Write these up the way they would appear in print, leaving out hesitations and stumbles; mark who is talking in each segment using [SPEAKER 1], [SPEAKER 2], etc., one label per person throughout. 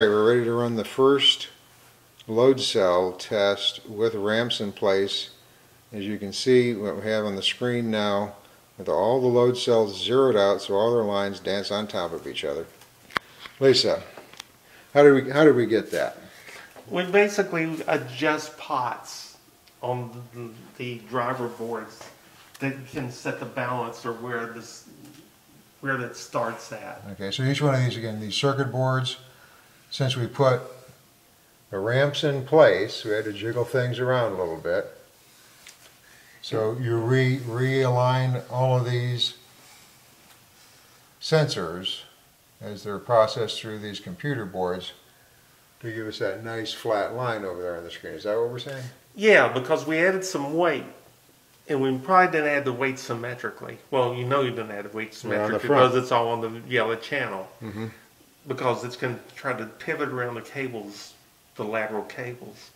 [SPEAKER 1] We're ready to run the first load cell test with ramps in place. As you can see, what we have on the screen now, with all the load cells zeroed out so all their lines dance on top of each other. Lisa, how did we get that?
[SPEAKER 2] We basically adjust pots on the driver boards that can set the balance or where that starts at.
[SPEAKER 1] Okay, so each one of these, again, these circuit boards, since we put the ramps in place, we had to jiggle things around a little bit. So you realign all of these sensors as they're processed through these computer boards to give us that nice flat line over there on the screen. Is that what we're saying?
[SPEAKER 2] Yeah, because we added some weight, and we probably didn't add the weight symmetrically. Well, you know you didn't add the weight symmetrically because it's all on the yellow channel.
[SPEAKER 1] Mm-hmm.
[SPEAKER 2] Because it's going to try to pivot around the cables, the lateral cables.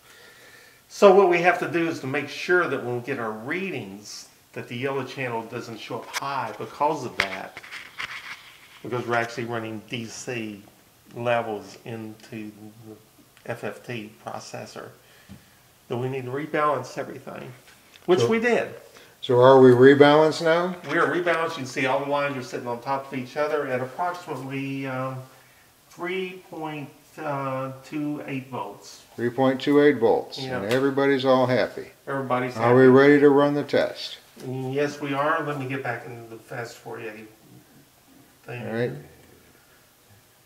[SPEAKER 2] So what we have to do is to make sure that when we get our readings, that the yellow channel doesn't show up high because of that. Because we're actually running DC levels into the FFT processor. So we need to rebalance everything, which we did.
[SPEAKER 1] So are we rebalanced now?
[SPEAKER 2] We are rebalanced. You can see all the lines are sitting on top of each other at approximately 3.28 volts.
[SPEAKER 1] 3.28 volts,
[SPEAKER 2] Yeah.
[SPEAKER 1] and everybody's all happy.
[SPEAKER 2] Everybody's happy.
[SPEAKER 1] Are we ready to run the test?
[SPEAKER 2] Yes, we are. Let me get back into the fast 48 thing.
[SPEAKER 1] All right.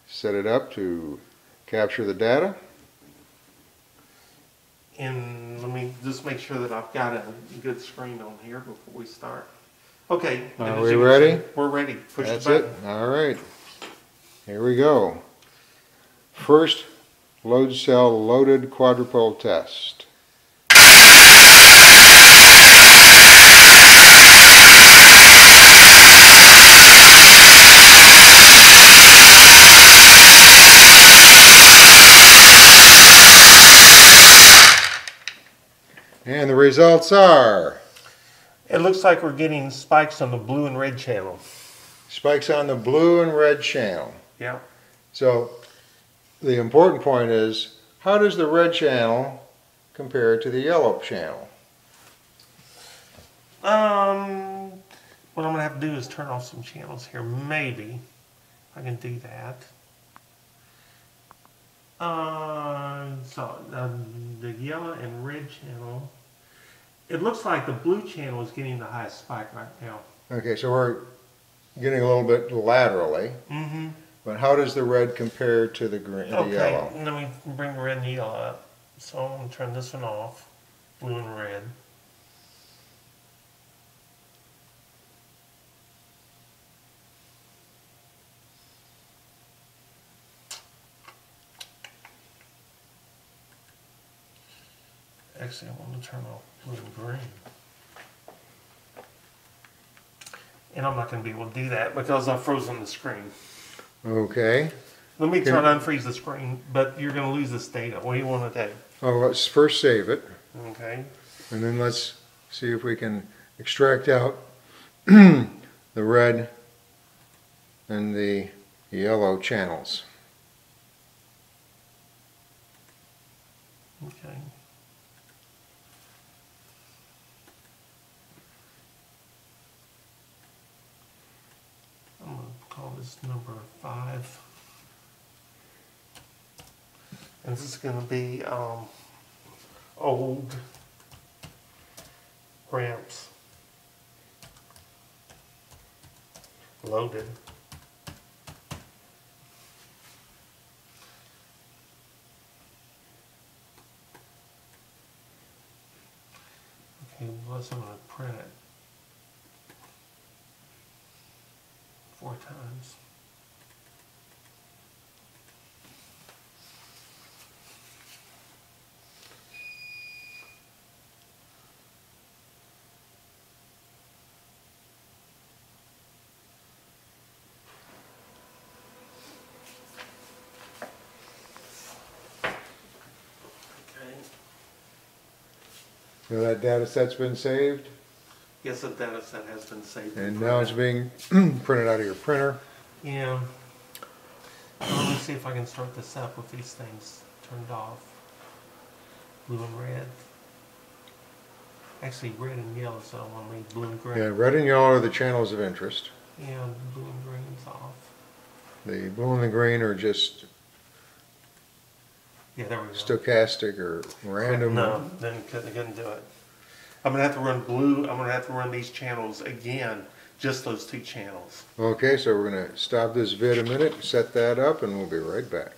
[SPEAKER 1] Set it up to capture the data.
[SPEAKER 2] And let me just make sure that I've got a good screen on here before we start. Okay.
[SPEAKER 1] Are we ready?
[SPEAKER 2] We're ready. Push
[SPEAKER 1] That's
[SPEAKER 2] the button.
[SPEAKER 1] it. All right. Here we go. First load cell loaded quadrupole test. And the results are?
[SPEAKER 2] It looks like we're getting spikes on the blue and red channel.
[SPEAKER 1] Spikes on the blue and red channel.
[SPEAKER 2] Yeah.
[SPEAKER 1] So the important point is, how does the red channel compare to the yellow channel?
[SPEAKER 2] What I'm going to have to do is turn off some channels here. Maybe I can do that. The yellow and red channel, it looks like the blue channel is getting the highest spike right now.
[SPEAKER 1] Okay, so we're getting a little bit laterally.
[SPEAKER 2] Mm-hmm.
[SPEAKER 1] But how does the red compare to the green, the yellow?
[SPEAKER 2] Okay, let me bring the red and the yellow up. So I'm going to turn this one off, blue and red. Actually, I want to turn off blue and green. And I'm not going to be able to do that because I've frozen the screen.
[SPEAKER 1] Okay.
[SPEAKER 2] Let me try to unfreeze the screen, but you're going to lose this data. What do you want to do?
[SPEAKER 1] Oh, let's first save it.
[SPEAKER 2] Okay.
[SPEAKER 1] And then let's see if we can extract out the red and the yellow channels.
[SPEAKER 2] Okay. I'm going to call this number 5. And this is going to be old ramps loaded. Okay, plus I'm going to print it 4 times.
[SPEAKER 1] So that data set's been saved,
[SPEAKER 2] Yes, the data set has been saved.
[SPEAKER 1] and now it's being printed out of your printer.
[SPEAKER 2] Yeah. Let me see if I can start this up with these things turned off. Blue and red. Actually, red and yellow, so I don't want to read blue and green.
[SPEAKER 1] Yeah, red and yellow are the channels of interest.
[SPEAKER 2] And blue and green's off.
[SPEAKER 1] The blue and the green are just
[SPEAKER 2] Yeah, there we go.
[SPEAKER 1] stochastic or random.
[SPEAKER 2] No, then couldn't do it. I'm gonna have to run blue. I'm gonna have to run these channels again, just those two channels.
[SPEAKER 1] Okay, so we're going to stop this vid a minute, set that up, and we'll be right back.